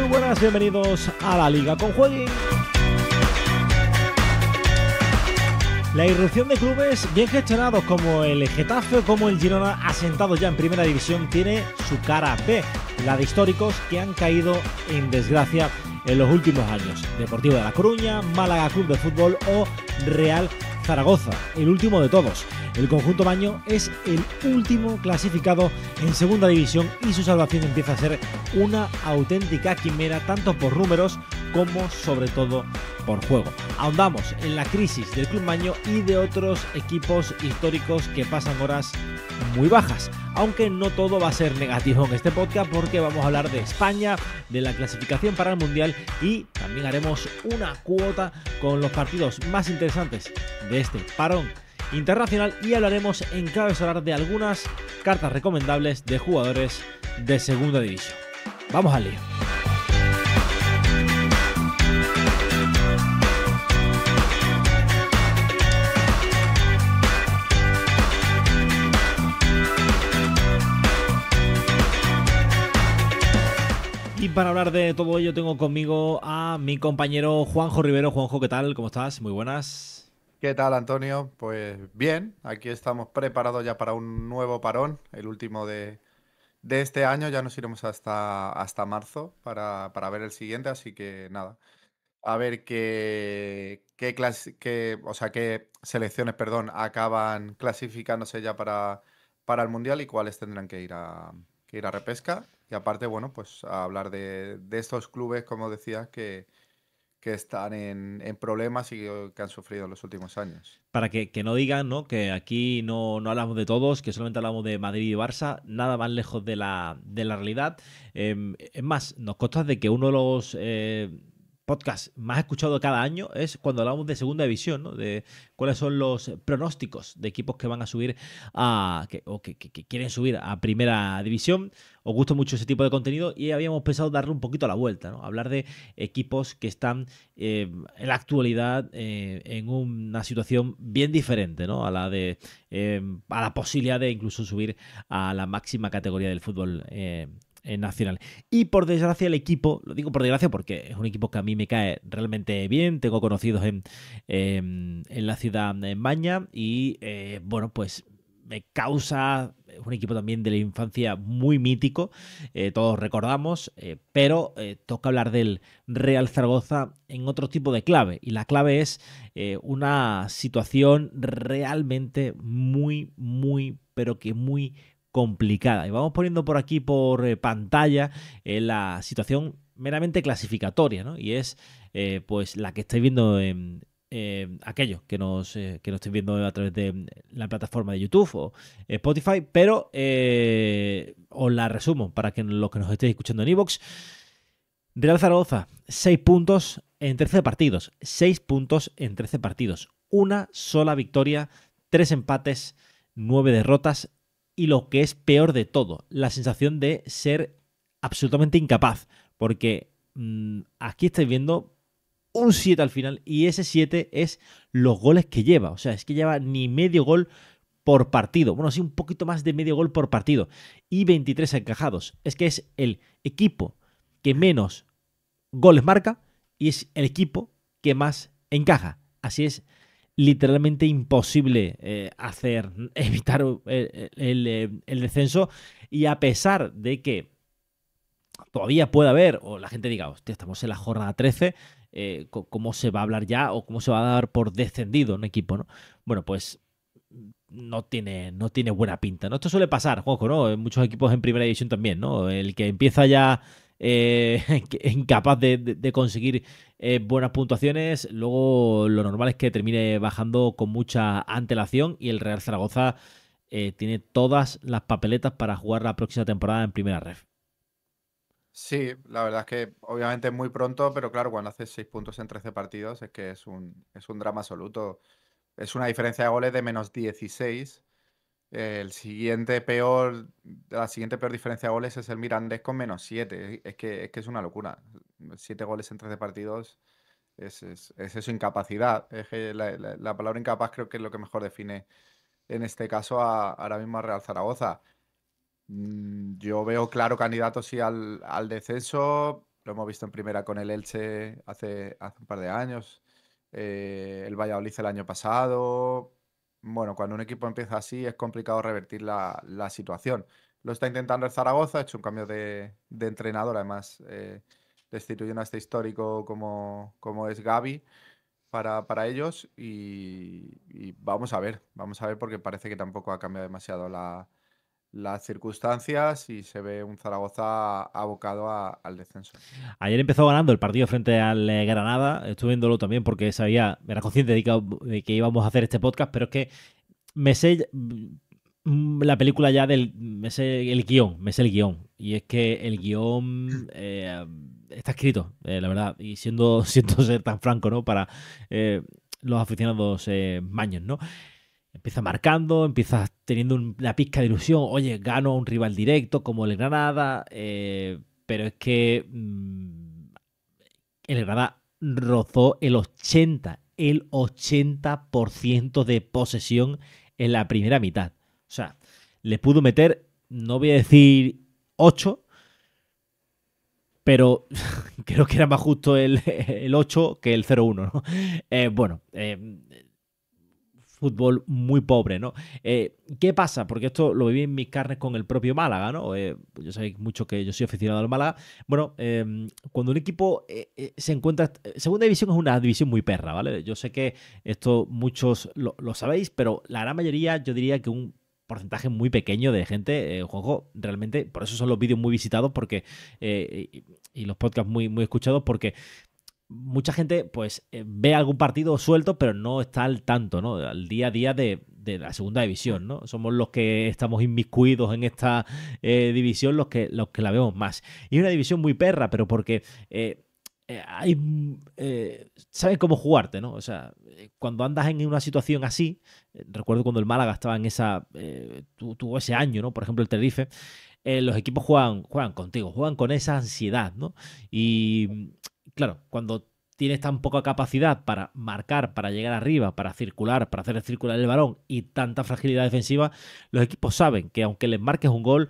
Muy buenas, bienvenidos a la Liga con Jueguin. La irrupción de clubes bien gestionados como el Getafe o como el Girona, asentados ya en primera división, tiene su cara B, la de históricos que han caído en desgracia en los últimos años. Deportivo de La Coruña, Málaga Club de Fútbol o Real Zaragoza, el último de todos. El conjunto maño es el último clasificado en segunda división y su salvación empieza a ser una auténtica quimera, tanto por números como sobre todo por juego. Ahondamos en la crisis del club maño y de otros equipos históricos que pasan horas muy bajas, aunque no todo va a ser negativo en este podcast, porque vamos a hablar de España, de la clasificación para el Mundial y también haremos una cuota con los partidos más interesantes de este parón internacional y hablaremos en clave solar de algunas cartas recomendables de jugadores de segunda división. Vamos al lío. Y para hablar de todo ello tengo conmigo a mi compañero Juanjo Rivero. Juanjo, ¿qué tal? ¿Cómo estás? Muy buenas. ¿Qué tal, Antonio? Pues bien, aquí estamos preparados ya para un nuevo parón, el último de este año. Ya nos iremos hasta marzo para ver el siguiente, así que nada, a ver qué selecciones, perdón, acaban clasificándose ya para el Mundial y cuáles tendrán que ir a repesca. Y aparte, bueno, pues a hablar de estos clubes, como decías, que están en problemas y que han sufrido en los últimos años. Para que no digan, ¿no?, que aquí no hablamos de todos, que solamente hablamos de Madrid y Barça, nada más lejos de la realidad. Es más, nos consta de que uno de los podcasts más escuchados cada año es cuando hablamos de segunda división, ¿no?, de cuáles son los pronósticos de equipos que van a subir que quieren subir a primera división. Os gusta mucho ese tipo de contenido y habíamos pensado darle un poquito la vuelta, ¿no? Hablar de equipos que están en la actualidad en una situación bien diferente, ¿no?, a la posibilidad de incluso subir a la máxima categoría del fútbol nacional. Y por desgracia el equipo, lo digo por desgracia porque es un equipo que a mí me cae realmente bien, tengo conocidos en la ciudad de Maña y bueno, pues me causa un equipo también de la infancia muy mítico, todos recordamos, pero toca hablar del Real Zaragoza en otro tipo de clave, y la clave es una situación realmente pero que muy complicada. Y vamos poniendo por aquí por pantalla la situación meramente clasificatoria, ¿no? Y es pues la que estáis viendo en aquellos que nos estéis viendo a través de la plataforma de YouTube o Spotify, pero os la resumo para que los que nos estéis escuchando en iVoox. Real Zaragoza, 6 puntos en 13 partidos. 6 puntos en 13 partidos. Una sola victoria, 3 empates, 9 derrotas. Y lo que es peor de todo, la sensación de ser absolutamente incapaz. Porque aquí estáis viendo un 7 al final y ese 7 es los goles que lleva. O sea, es que lleva ni medio gol por partido. Bueno, sí, un poquito más de medio gol por partido. Y 23 encajados. Es que es el equipo que menos goles marca y es el equipo que más encaja. Así es literalmente imposible evitar el descenso, y a pesar de que todavía puede haber, o la gente diga, hostia, estamos en la jornada 13, ¿cómo se va a hablar ya o cómo se va a dar por descendido un equipo, ¿no? Bueno, pues no tiene buena pinta, ¿no? Esto suele pasar, Juanjo, ¿no? En muchos equipos en primera división también, ¿no? El que empieza ya incapaz de conseguir buenas puntuaciones, luego lo normal es que termine bajando con mucha antelación, y el Real Zaragoza tiene todas las papeletas para jugar la próxima temporada en primera ref. Sí, la verdad es que obviamente es muy pronto, pero claro, cuando haces 6 puntos en 13 partidos es que es un drama absoluto. Es una diferencia de goles de -16. La siguiente peor diferencia de goles es el Mirandés con -7. Es que es una locura. 7 goles en 13 partidos es eso, incapacidad. Es que la palabra incapaz creo que es lo que mejor define en este caso ahora mismo a Real Zaragoza. Yo veo claro candidato sí al descenso. lo hemos visto en primera con el Elche hace un par de años, el Valladolid el año pasado. Bueno, cuando un equipo empieza así es complicado revertir la situación. Lo está intentando el Zaragoza, ha hecho un cambio de entrenador, además destituyendo a este histórico como es Gavi para ellos y vamos a ver porque parece que tampoco ha cambiado demasiado las circunstancias y se ve un Zaragoza abocado al descenso. Ayer empezó ganando el partido frente al Granada. Estuve viéndolo también porque era consciente de que íbamos a hacer este podcast, pero es que me sé la película ya me sé el guión, me sé el guión. Y es que el guión está escrito, la verdad. Y siendo ser tan franco, ¿no? Para los aficionados maños, ¿no? Empieza marcando, empiezas teniendo una pizca de ilusión. Oye, gano a un rival directo como el Granada. Pero es que el Granada rozó el 80% de posesión en la primera mitad. O sea, le pudo meter, no voy a decir 8, pero creo que era más justo el 8 que el 0-1, ¿no? Bueno, fútbol muy pobre, ¿no? ¿Qué pasa? Porque esto lo viví en mis carnes con el propio Málaga, ¿no? Ya sabéis mucho que yo soy aficionado al Málaga. Bueno, cuando un equipo se encuentra... Segunda división es una división muy perra, ¿vale? Yo sé que esto muchos lo sabéis, pero la gran mayoría yo diría que un porcentaje muy pequeño de gente, Juanjo, realmente, por eso son los vídeos muy visitados porque y los podcasts muy escuchados porque mucha gente pues ve algún partido suelto, pero no está al tanto, ¿no? Al día a día de la segunda división, ¿no? Somos los que estamos inmiscuidos en esta división los que la vemos más. Y es una división muy perra, pero porque saben cómo jugarte, ¿no? O sea, cuando andas en una situación así, recuerdo cuando el Málaga estaba en tuvo ese año, ¿no? Por ejemplo, el Tenerife, los equipos juegan contigo, juegan con esa ansiedad, ¿no? Y claro, cuando tienes tan poca capacidad para marcar, para llegar arriba, para circular, para hacer circular el balón y tanta fragilidad defensiva, los equipos saben que aunque les marques un gol,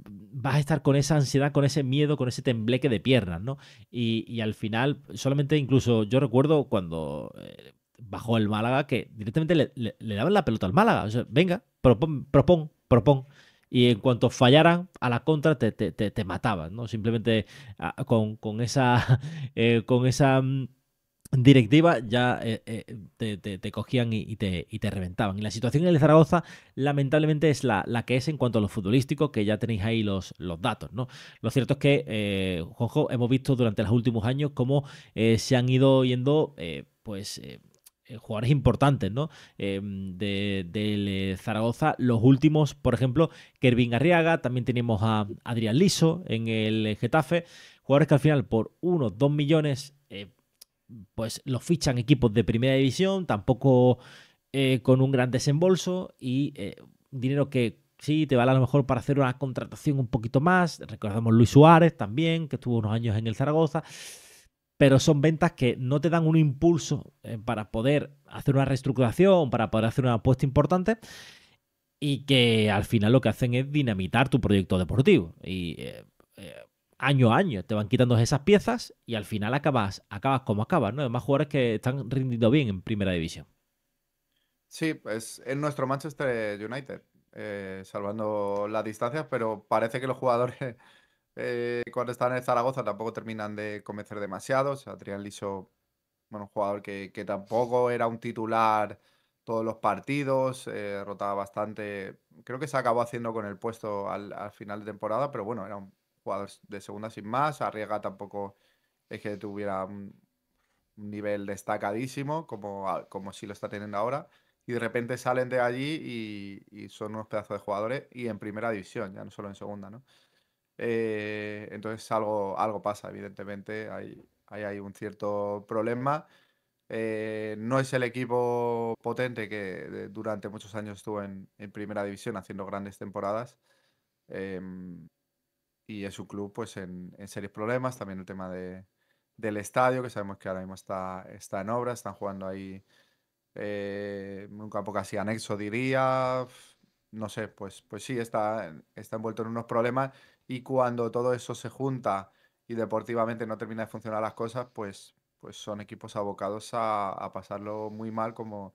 vas a estar con esa ansiedad, con ese miedo, con ese tembleque de piernas, ¿no? Y al final, solamente incluso yo recuerdo cuando bajó el Málaga que directamente le daban la pelota al Málaga. O sea, venga, propón. Y en cuanto fallaran a la contra te mataban, ¿no? Simplemente con esa con esa directiva ya te cogían y te reventaban. Y la situación en el Zaragoza lamentablemente es la que es en cuanto a lo futbolístico, que ya tenéis ahí los datos, ¿no? Lo cierto es que, Juanjo, hemos visto durante los últimos años cómo se han ido yendo jugadores importantes, ¿no? Del Zaragoza. Los últimos, por ejemplo, Kervin Arriaga, también tenemos a Adrián Liso en el Getafe, jugadores que al final por 1, 2 millones pues los fichan equipos de primera división, tampoco con un gran desembolso y dinero que sí te vale a lo mejor para hacer una contratación un poquito más. Recordamos Luis Suárez también, que estuvo unos años en el Zaragoza, pero son ventas que no te dan un impulso para poder hacer una reestructuración, para poder hacer una apuesta importante y que al final lo que hacen es dinamitar tu proyecto deportivo. Y eh, año a año te van quitando esas piezas y al final acabas como acabas, ¿no? Además, jugadores que están rindiendo bien en primera división. Sí, pues es nuestro Manchester United, salvando las distancias, pero parece que los jugadores cuando están en el Zaragoza tampoco terminan de convencer demasiado. O sea, Adrián Liso, bueno, un jugador que tampoco era un titular todos los partidos, rotaba bastante. Creo que se acabó haciendo con el puesto al final de temporada, pero bueno, era un jugador de segunda sin más. Arriaga tampoco es que tuviera un nivel destacadísimo como sí lo está teniendo ahora. Y de repente salen de allí y son unos pedazos de jugadores y en primera división, ya no solo en segunda, ¿no? Entonces algo pasa, evidentemente, hay un cierto problema. No es el equipo potente que durante muchos años estuvo en primera división haciendo grandes temporadas. em, y es su club pues en serios problemas. También el tema del estadio, que sabemos que ahora mismo está en obra, están jugando ahí un campo casi anexo, diría. No sé, pues sí, está envuelto en unos problemas y cuando todo eso se junta y deportivamente no termina de funcionar las cosas, pues son equipos abocados a pasarlo muy mal como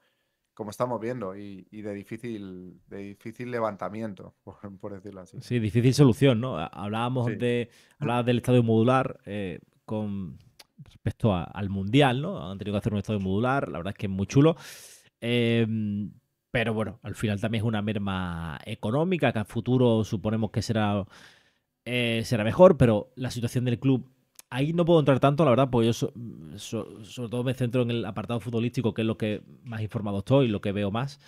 estamos viendo y de difícil levantamiento, por decirlo así. Sí, difícil solución, ¿no? Sí. Hablabas del estadio modular con respecto al Mundial, ¿no? Han tenido que hacer un estadio modular, la verdad es que es muy chulo. Eh, pero bueno, al final también es una merma económica, que a futuro suponemos que será mejor, pero la situación del club, ahí no puedo entrar tanto, la verdad, porque yo sobre todo me centro en el apartado futbolístico, que es lo que más informado estoy, lo que veo más.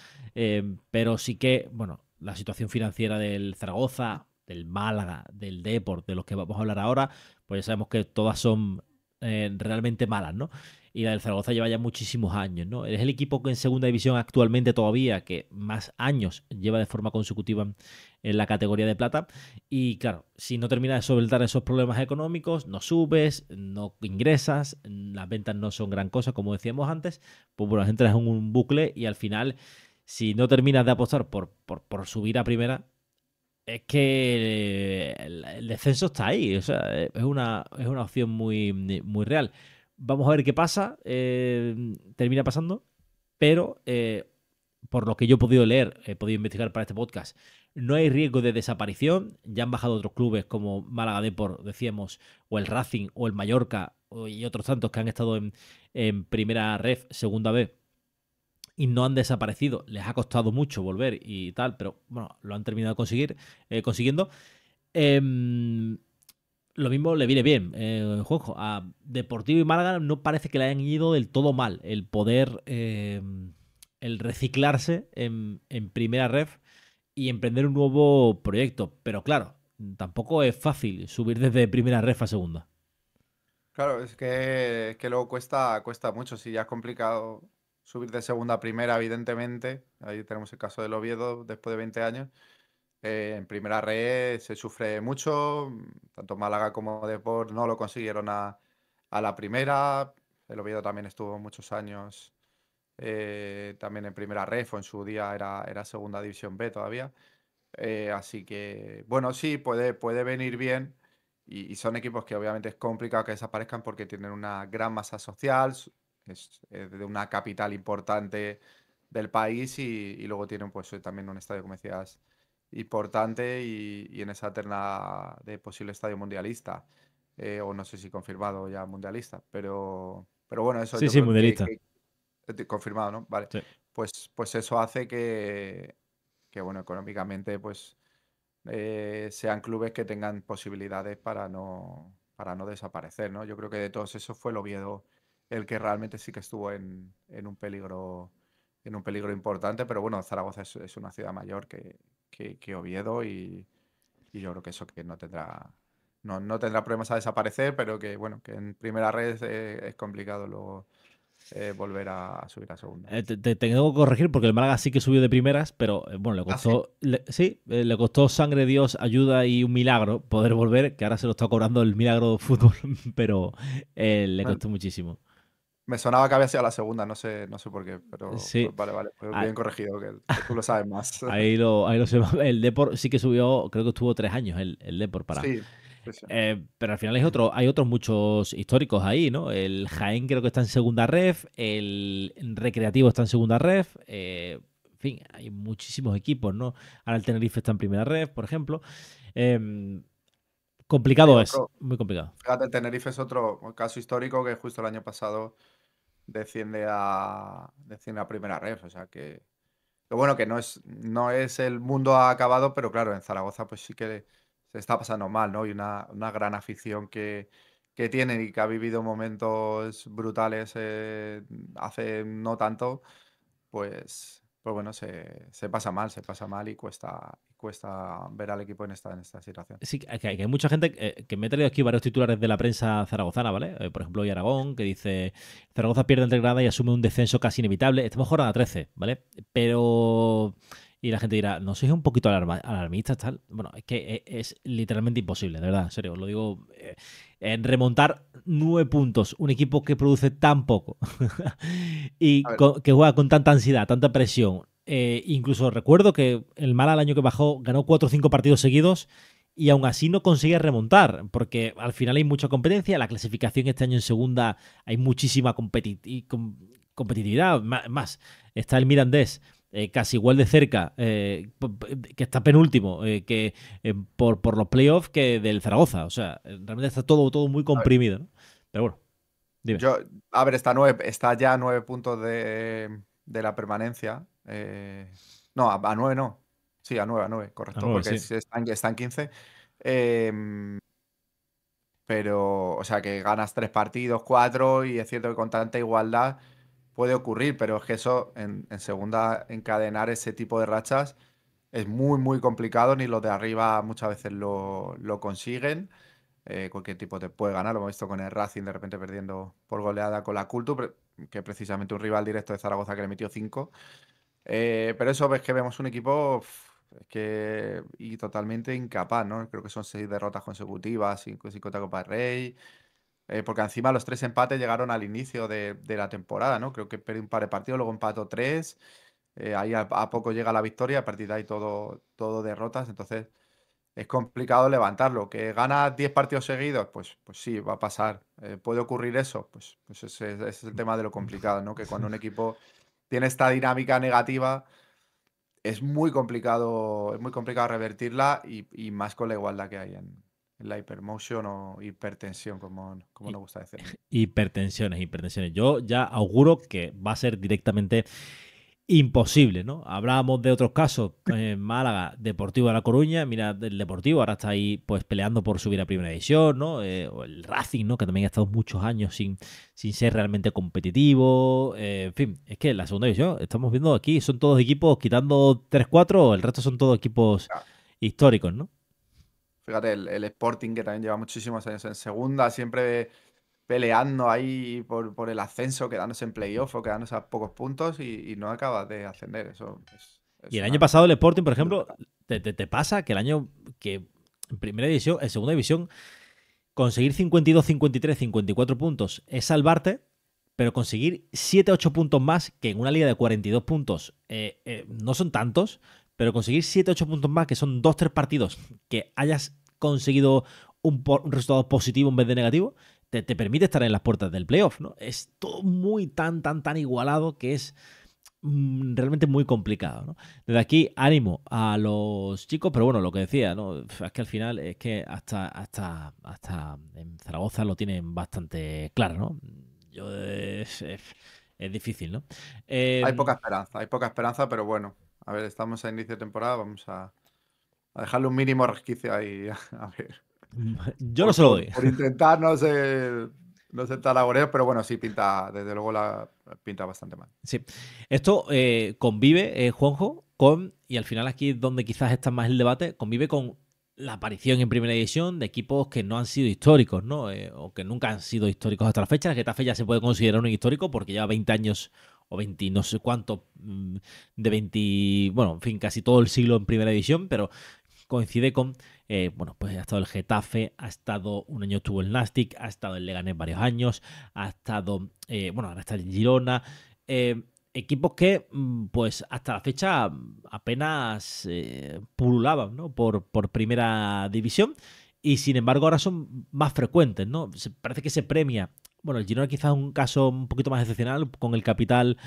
Pero sí que, bueno, la situación financiera del Zaragoza, del Málaga, del Depor, de los que vamos a hablar ahora, pues ya sabemos que todas son realmente malas, ¿no? Y la del Zaragoza lleva ya muchísimos años, ¿no? Es el equipo que en segunda división actualmente todavía que más años lleva de forma consecutiva en la categoría de plata. Y claro, si no terminas de solventar esos problemas económicos, no subes, no ingresas, las ventas no son gran cosa, como decíamos antes, pues bueno, entras en un bucle y al final, si no terminas de apostar por subir a primera, es que el descenso está ahí, o sea, es una opción muy real. Vamos a ver qué pasa, termina pasando, pero por lo que yo he podido leer, he podido investigar para este podcast, no hay riesgo de desaparición. Ya han bajado otros clubes como Málaga Depor, decíamos, o el Racing, o el Mallorca, y otros tantos que han estado en primera ref, segunda B, y no han desaparecido. Les ha costado mucho volver y tal, pero bueno, lo han terminado de consiguiendo. Em, lo mismo le viene bien, Juanjo. A Deportivo y Málaga no parece que le hayan ido del todo mal el poder, el reciclarse en primera ref y emprender un nuevo proyecto. Pero claro, tampoco es fácil subir desde primera ref a segunda. Claro, es que luego cuesta mucho. Si ya es complicado subir de segunda a primera, evidentemente. Ahí tenemos el caso del Oviedo después de 20 años. En primera red se sufre mucho. Tanto Málaga como Depor no lo consiguieron a la primera. El Oviedo también estuvo muchos años también en primera red, o en su día era segunda división B todavía. Así que, bueno, sí, puede venir bien. Y son equipos que obviamente es complicado que desaparezcan porque tienen una gran masa social, es de una capital importante del país y luego tienen pues también un estadio, como decías, importante y en esa terna de posible estadio mundialista, o no sé si confirmado ya mundialista, pero bueno, eso Sí, yo sí, creo mundialista. confirmado, ¿no? Vale, Sí. pues eso hace que bueno, económicamente pues sean clubes que tengan posibilidades para no desaparecer, ¿no? Yo creo que de todos esos fue el Oviedo el que realmente sí que estuvo en un peligro importante, pero bueno, Zaragoza es una ciudad mayor que Oviedo y yo creo que eso que no tendrá problemas a desaparecer, pero que bueno, que en primera red es complicado luego volver a subir a segunda. Te tengo que corregir porque el Málaga sí que subió de primeras, pero bueno, le Ah, sí. costó, sí, le costó sangre, Dios, ayuda y un milagro poder volver, que ahora se lo está cobrando el milagro de fútbol, pero le Me, costó muchísimo. me sonaba que había sido la segunda, no sé por qué, pero Sí, pues vale, pues a- bien corregido, que tú lo sabes más. ahí lo sé. El Depor sí que subió, creo que estuvo 3 años el Depor para. Sí, sí, sí. Pero al final hay otros muchos históricos ahí, ¿no? El Jaén creo que está en segunda ref, el Recreativo está en segunda ref, en fin, hay muchísimos equipos, ¿no? Ahora el Tenerife está en primera ref, por ejemplo. Eh, Sí, complicado es, muy complicado. fíjate, el Tenerife es otro caso histórico que justo el año pasado desciende a primera ref, o sea que bueno, que no es el mundo ha acabado, pero claro, en Zaragoza pues sí que se está pasando mal, ¿no? Y una gran afición que tienen y que ha vivido momentos brutales hace no tanto, pues bueno, se pasa mal y cuesta ver al equipo en esta situación. Sí, que hay mucha gente que me he traído aquí varios titulares de la prensa zaragozana, ¿vale? Por ejemplo, hoy Aragón, que dice Zaragoza pierde entre Granada y asume un descenso casi inevitable. Estamos jornada 13, ¿vale? Pero... Y la gente dirá, ¿no sois un poquito alarmistas tal? Bueno, es que es literalmente imposible, de verdad, en serio. Os lo digo, en remontar 9 puntos, un equipo que produce tan poco A y ver, que juega con tanta ansiedad, tanta presión. Incluso recuerdo que el Málaga el año que bajó ganó 4 o 5 partidos seguidos y aún así no consigue remontar, porque al final hay mucha competencia, la clasificación este año en segunda hay muchísima competitividad, más, está el Mirandés casi igual de cerca, que está penúltimo, por los playoffs que del Zaragoza, o sea, realmente está todo muy A ver, comprimido, ¿no? Pero bueno, dime. yo, a ver, está ya a 9 puntos de la permanencia. No, a 9 no. Sí, a nueve, A correcto, 9, porque sí. está en 15. Em, pero, o sea, que ganas 3 partidos, 4, y es cierto que con tanta igualdad puede ocurrir, pero es que eso en segunda, encadenar ese tipo de rachas es muy, muy complicado. Ni los de arriba muchas veces lo consiguen. Cualquier tipo te puede ganar. Lo hemos visto con el Racing de repente perdiendo por goleada con la Cultu, que precisamente un rival directo de Zaragoza que le metió 5. Pero eso ves que vemos un equipo y totalmente incapaz, ¿no? Creo que son 6 derrotas consecutivas, 5 de Copa del Rey. Porque encima los 3 empates llegaron al inicio de la temporada, ¿no? Creo que perdió un par de partidos, luego empató 3. Ahí a poco llega la victoria, a partir de ahí todo derrotas. Entonces es complicado levantarlo. ¿Que gana 10 partidos seguidos? Pues sí, va a pasar. ¿Puede ocurrir eso? Pues ese es el tema de lo complicado, ¿no? Que cuando un equipo tiene esta dinámica negativa, es muy complicado revertirla, y más con la igualdad que hay en la hypermotion o hipertensión, como Y- nos gusta decirlo. Hipertensiones, hipertensiones. Yo ya auguro que va a ser directamente imposible, ¿no? Hablábamos de otros casos, en Málaga, Deportivo de La Coruña, mira, el Deportivo ahora está ahí pues peleando por subir a Primera División, ¿no? O el Racing, ¿no? Que también ha estado muchos años sin ser realmente competitivo, en fin, es que la Segunda División, estamos viendo aquí, son todos equipos quitando 3-4, el resto son todos equipos Ah, históricos, ¿no? Fíjate, el Sporting, que también lleva muchísimos años en segunda, siempre peleando ahí por el ascenso, quedándose en playoff o quedándose a pocos puntos, y no acaba de ascender. Eso Y es el una año pasado el locura. Sporting, por ejemplo, te pasa que el año que en Primera División, en Segunda División, conseguir 52, 53, 54 puntos es salvarte, pero conseguir 7, 8 puntos más, que en una liga de 42 puntos no son tantos, pero conseguir 7, 8 puntos más, que son 2, 3 partidos, que hayas conseguido un resultado positivo en vez de negativo, te permite estar en las puertas del playoff, ¿no? Es todo muy tan igualado que es realmente muy complicado, ¿no? Desde aquí, ánimo a los chicos, pero bueno, lo que decía, ¿no? Es que al final es que hasta en Zaragoza lo tienen bastante claro, ¿no? Yo, es difícil, ¿no? Eh, Hay poca esperanza, pero bueno, a ver, estamos a inicio de temporada, vamos a dejarle un mínimo resquicio ahí, a ver, yo no por, se lo por, doy. por intentar no ser tan agoreros, pero bueno, sí pinta, desde luego pinta bastante mal. Sí. Esto convive, Juanjo, y al final aquí es donde quizás está más el debate, convive con la aparición en primera división de equipos que no han sido históricos, ¿no? O que nunca han sido históricos hasta la fecha. El Getafe ya se puede considerar un histórico porque lleva 20 años o 20, no sé cuánto, de 20, bueno, en fin, casi todo el siglo en primera división, pero coincide con, bueno, pues ha estado el Getafe, ha estado, un año estuvo el Nastic, ha estado el Leganés varios años, ha estado, bueno, ahora está el Girona, equipos que, pues hasta la fecha apenas pululaban, ¿no? Por primera división, y sin embargo ahora son más frecuentes, ¿no? Parece que se premia. Bueno, el Girona quizás es un caso un poquito más excepcional con el capital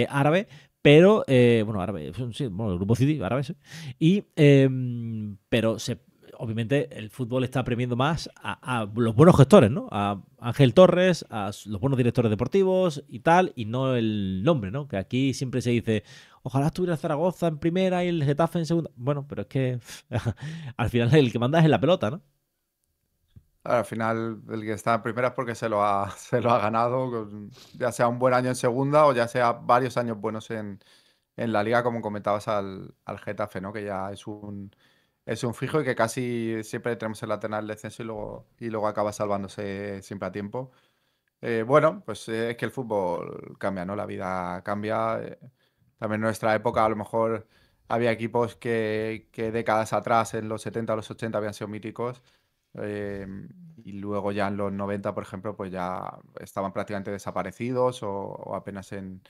árabe, pero, bueno, árabe, sí, bueno, el grupo City, árabe, sí. Pero obviamente el fútbol está premiando más a los buenos gestores, ¿no? A Ángel Torres, a los buenos directores deportivos y tal, y no el nombre, ¿no? Que aquí siempre se dice, ojalá estuviera Zaragoza en primera y el Getafe en segunda. Bueno, pero es que al final el que manda es en la pelota, ¿no? Al final, el que está en primera es porque se lo ha ganado, ya sea un buen año en segunda o ya sea varios años buenos en la liga, como comentabas al Getafe, ¿no? Que ya es un fijo, y que casi siempre tenemos el lateral del descenso, y luego acaba salvándose siempre a tiempo. Bueno, pues es que el fútbol cambia, ¿no? La vida cambia. También en nuestra época a lo mejor había equipos que décadas atrás, en los 70 o los 80, habían sido míticos. eh, y luego ya en los 90, por ejemplo, pues ya estaban prácticamente desaparecidos, o apenas en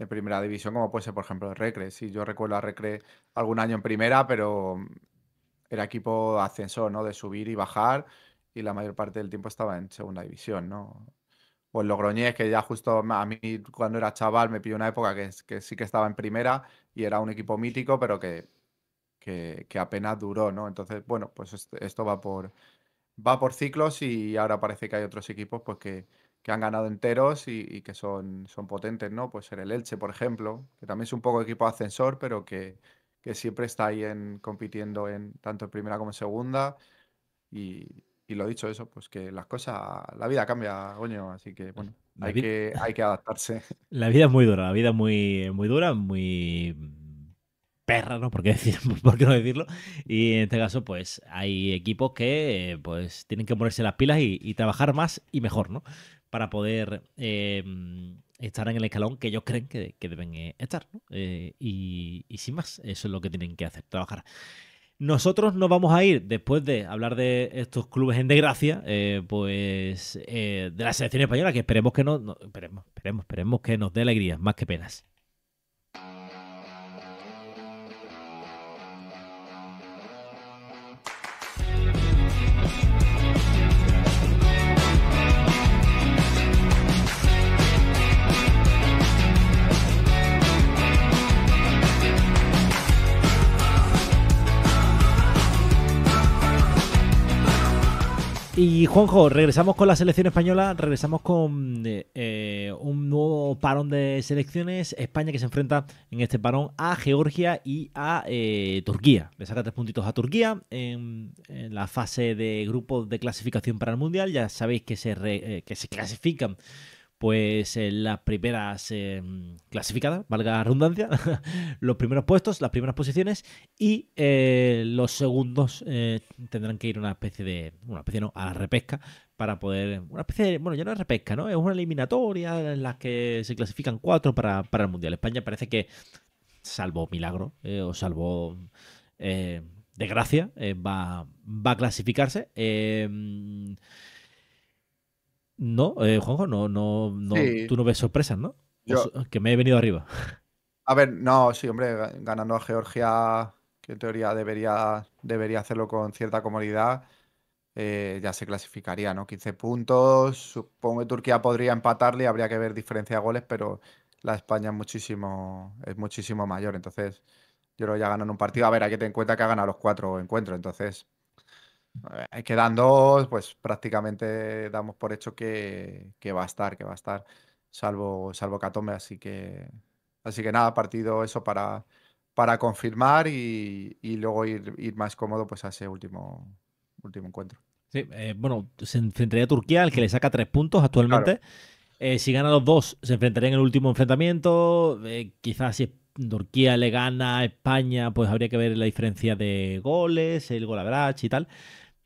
primera división, como puede ser, por ejemplo, el Recre. Sí, yo recuerdo a Recre algún año en primera, pero era equipo ascensor, ¿no? De subir y bajar, y la mayor parte del tiempo estaba en segunda división, ¿no? O el Logroñés, que ya justo a mí cuando era chaval me pilló una época que sí que estaba en primera y era un equipo mítico, pero que apenas duró, ¿no? Entonces, bueno, pues esto va por ciclos y ahora parece que hay otros equipos pues que han ganado enteros y que son potentes, ¿no? Pues ser el Elche, por ejemplo, que también es un poco equipo ascensor, pero que siempre está ahí compitiendo en tanto en primera como en segunda. Y lo dicho eso, pues que las cosas, la vida cambia, coño, así que bueno, La, hay vi- que, hay que adaptarse. la vida es muy dura, la vida es muy, muy dura, muy perra, ¿no? ¿Por qué decir, por qué no decirlo? Y en este caso, pues hay equipos que pues tienen que ponerse las pilas y trabajar más y mejor, ¿no? Para poder estar en el escalón que ellos creen que deben estar, ¿no? Y sin más, eso es lo que tienen que hacer, trabajar. Nosotros nos vamos a ir, después de hablar de estos clubes en desgracia, de la selección española, que esperemos que esperemos que nos dé alegrías, más que penas. Y Juanjo, regresamos con la selección española, regresamos con un nuevo parón de selecciones. España que se enfrenta en este parón a Georgia y a Turquía. Le saca 3 puntitos a Turquía en la fase de grupos de clasificación para el Mundial. Ya sabéis que se clasifican pues las primeras clasificadas, valga la redundancia, los primeros puestos, las primeras posiciones y los segundos tendrán que ir a una especie no, a la repesca para poder, una especie de, bueno, ya no es repesca, ¿no? Es una eliminatoria en la que se clasifican 4 para el Mundial. España parece que, salvo milagro o salvo desgracia, va a clasificarse. No, Juanjo, Sí, tú no ves sorpresas, ¿no? yo, Que me he venido arriba. a ver, no, sí, hombre, ganando a Georgia, que en teoría debería hacerlo con cierta comodidad, ya se clasificaría, ¿no? 15 puntos. Supongo que Turquía podría empatarle y habría que ver diferencia de goles, pero la España es muchísimo mayor. Entonces, yo creo que ya ganan un partido. A ver, hay que tener en cuenta que ha ganado los 4 encuentros. Entonces, quedan 2, pues prácticamente damos por hecho que va a estar, salvo Catombe. Así que nada, partido eso para confirmar y luego ir más cómodo pues a ese último encuentro. Sí, bueno, se enfrentaría a Turquía, al que le saca 3 puntos Claro. actualmente. Si gana los dos, se enfrentaría en el último enfrentamiento. Quizás si Turquía le gana a España, pues habría que ver la diferencia de goles, el gol average y tal.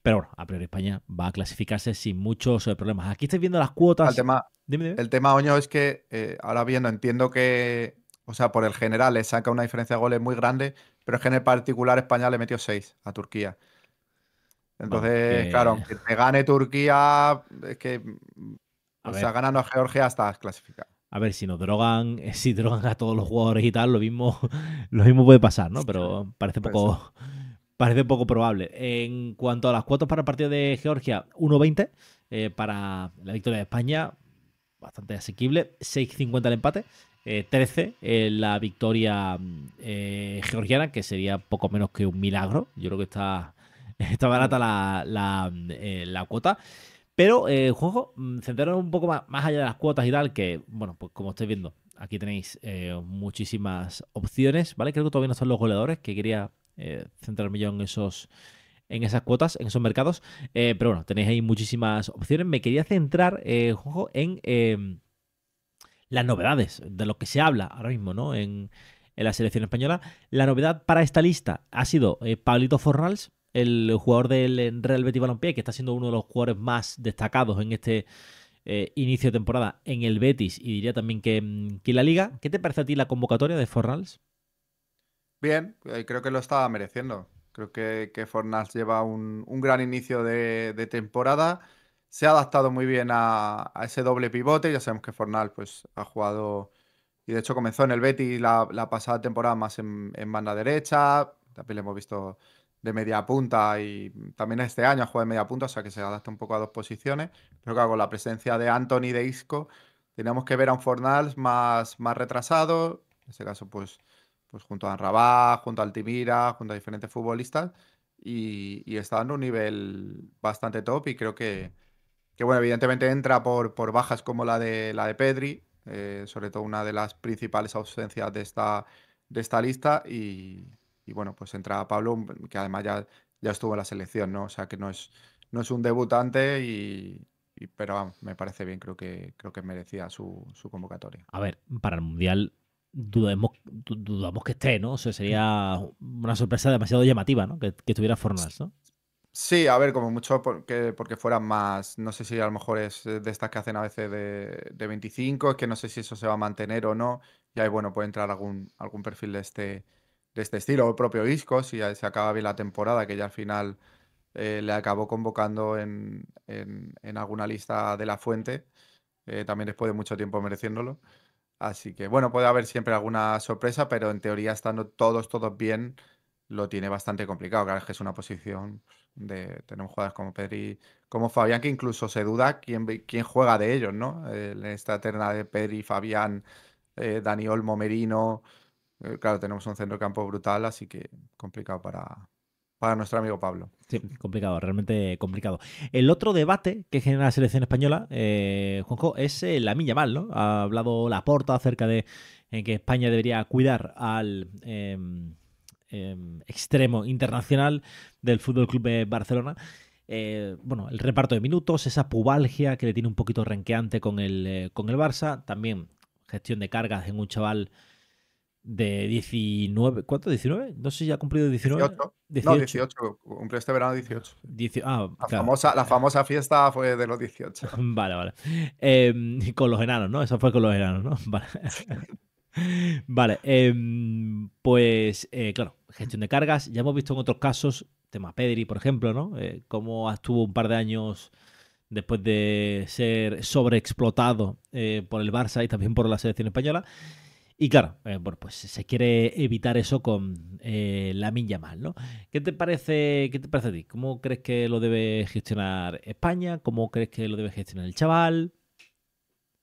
Pero bueno, a priori España va a clasificarse sin muchos problemas. Aquí estáis viendo las El cuotas. tema, Dime, dime. el tema, Oño, es que ahora viendo, entiendo que, o sea, por el general le saca una diferencia de goles muy grande, pero es que en el particular España le metió 6 a Turquía. Bueno, Entonces, claro, que. aunque te gane Turquía, es que, A o sea, ver, ganando a Georgia estás clasificado. A ver, si nos drogan, si drogan a todos los jugadores y tal, lo mismo puede pasar, ¿no? Pero Puede ser. parece poco probable. En cuanto a las cuotas para el partido de Georgia, 1,20 para la victoria de España, bastante asequible. 6,50 el empate. 13 la victoria georgiana, que sería poco menos que un milagro. Yo creo que está Mm. barata la cuota. Pero, Juanjo, centraros un poco más allá de las cuotas y tal, que, bueno, pues como estáis viendo, aquí tenéis muchísimas opciones, ¿vale? Creo que todavía no están los goleadores, que quería centrarme yo en esas cuotas, en esos mercados. Pero bueno, tenéis ahí muchísimas opciones. Me quería centrar, Juanjo, en las novedades, de lo que se habla ahora mismo, ¿no? En la selección española. La novedad para esta lista ha sido Pablito Fornals, el jugador del Real Betis Balompié, que está siendo uno de los jugadores más destacados en este inicio de temporada en el Betis y diría también que en la Liga. ¿Qué te parece a ti la convocatoria de Fornals? Bien, creo que lo estaba mereciendo. Creo que Fornals lleva un gran inicio de temporada. Se ha adaptado muy bien a ese doble pivote. Ya sabemos que Fornals pues, ha jugado y de hecho comenzó en el Betis la pasada temporada más en banda derecha. También le hemos visto de media punta y también este año juega de media punta, o sea que se adapta un poco a dos posiciones. Pero claro, con la presencia de Anthony de Isco, tenemos que ver a un Fornals más retrasado, en este caso pues junto a Rabat, junto a Altimira, junto a diferentes futbolistas, y está dando un nivel bastante top y creo que bueno, evidentemente entra por bajas como la de Pedri, sobre todo una de las principales ausencias de esta lista. Y bueno, pues entra Pablo, que además ya estuvo en la selección, ¿no? O sea que no es un debutante, pero vamos, me parece bien, creo que merecía su convocatoria. A ver, para el Mundial dudamos que esté, ¿no? O sea, sería una sorpresa demasiado llamativa, ¿no? Que estuviera Fornals, ¿no? Sí, a ver, como mucho porque fueran más, no sé si a lo mejor es de estas que hacen a veces de 25, es que no sé si eso se va a mantener o no, y ahí, bueno, puede entrar algún perfil de este estilo, o el propio Isco, si ya se acaba bien la temporada, que ya al final le acabó convocando en alguna lista de la Fuente, también después de mucho tiempo mereciéndolo. Así que bueno, puede haber siempre alguna sorpresa, pero en teoría estando todos bien, lo tiene bastante complicado. Claro, es que es una posición tenemos jugadores como Pedri, como Fabián, que incluso se duda quién juega de ellos, ¿no? En esta terna de Pedri, Fabián, Dani Olmo, Merino. Claro, tenemos un centrocampo brutal, así que complicado para nuestro amigo Pablo. Sí, complicado, realmente complicado. El otro debate que genera la selección española, Juanjo, es Lamine Yamal, ¿no? Ha hablado Laporta acerca de que España debería cuidar al extremo internacional del Fútbol Club de Barcelona. Bueno, el reparto de minutos, esa pubalgia que le tiene un poquito renqueante con el Barça, también gestión de cargas en un chaval de 19, ¿cuánto? ¿19? No sé si ya ha cumplido 19. 18. No, 18. 18. Cumplió este verano 18. Sí. La Claro. famosa, la famosa fiesta fue de los 18. Vale, vale. Con los enanos, ¿no? Eso fue con los enanos, ¿no? Vale. Vale. Pues, claro, gestión de cargas. Ya hemos visto en otros casos, tema Pedri, por ejemplo, ¿no? Cómo estuvo un par de años después de ser sobreexplotado por el Barça y también por la selección española. Y claro, bueno, pues se quiere evitar eso con Lamine Yamal, ¿no? ¿Qué te parece a ti? ¿Cómo crees que lo debe gestionar España? ¿Cómo crees que lo debe gestionar el chaval?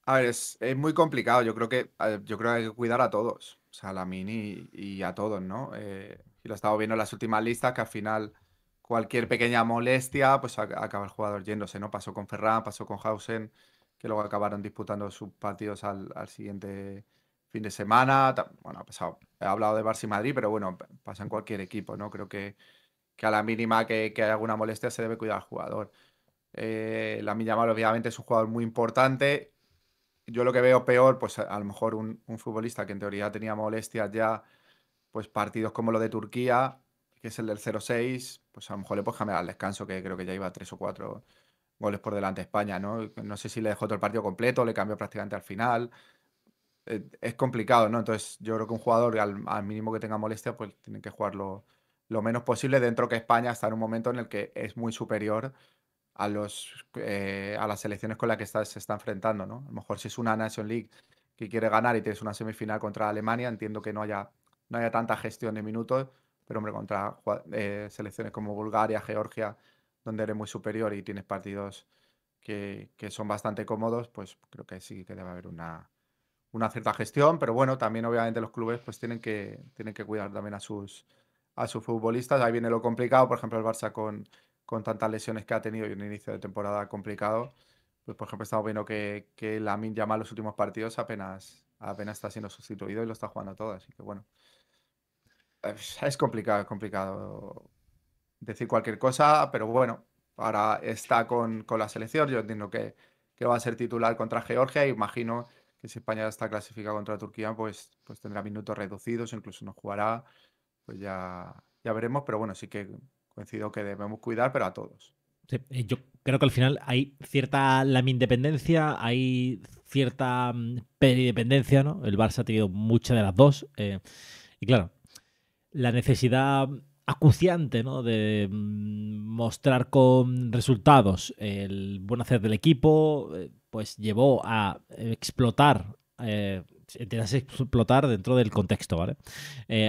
A ver, es muy complicado. Yo creo que hay que cuidar a todos. O sea, a Lamine y a todos, ¿no? Y lo he estado viendo en las últimas listas, que al final cualquier pequeña molestia, pues acaba el jugador yéndose, ¿no? Pasó con Ferran, pasó con Hausen, que luego acabaron disputando sus partidos al siguiente fin de semana. Bueno, ha pasado. He hablado de Barça y Madrid, pero bueno, pasa en cualquier equipo, ¿no? Creo que a la mínima que haya alguna molestia se debe cuidar al jugador. Lamine Yamal obviamente es un jugador muy importante. Yo lo que veo peor, pues a lo mejor un futbolista que en teoría tenía molestias ya, pues partidos como lo de Turquía, que es el del 0-6, pues a lo mejor le puedes cambiar al descanso, que creo que ya iba 3 o 4 goles por delante de España, ¿no? No sé si le dejó todo el partido completo, le cambió prácticamente al final. Es complicado, ¿no? Entonces yo creo que un jugador al mínimo que tenga molestia, pues tiene que jugar lo menos posible, dentro que España está en un momento en el que es muy superior a las selecciones con las que se está enfrentando, ¿no? A lo mejor si es una Nation League que quiere ganar y tienes una semifinal contra Alemania, entiendo que no haya tanta gestión de minutos, pero hombre, contra selecciones como Bulgaria, Georgia, donde eres muy superior y tienes partidos que son bastante cómodos, pues creo que sí que debe haber una cierta gestión, pero bueno, también obviamente los clubes pues tienen que cuidar también a sus futbolistas. Ahí viene lo complicado, por ejemplo, el Barça con tantas lesiones que ha tenido y un inicio de temporada complicado. Pues por ejemplo, estamos viendo que Lamine Yamal los últimos partidos apenas está siendo sustituido y lo está jugando todo. Así que bueno, es complicado decir cualquier cosa, pero bueno, ahora está con la selección. Yo entiendo que va a ser titular contra Georgia, e imagino que si España está clasificada contra Turquía, pues tendrá minutos reducidos, incluso no jugará, pues ya veremos, pero bueno, sí que coincido que debemos cuidar, pero a todos. Sí, yo creo que al final hay cierta lamindependencia, hay cierta peridependencia, ¿no? El Barça ha tenido muchas de las dos. Y claro, la necesidad acuciante, ¿no? De mostrar con resultados el buen hacer del equipo, pues llevó a explotar entiendas explotar dentro del contexto, ¿vale?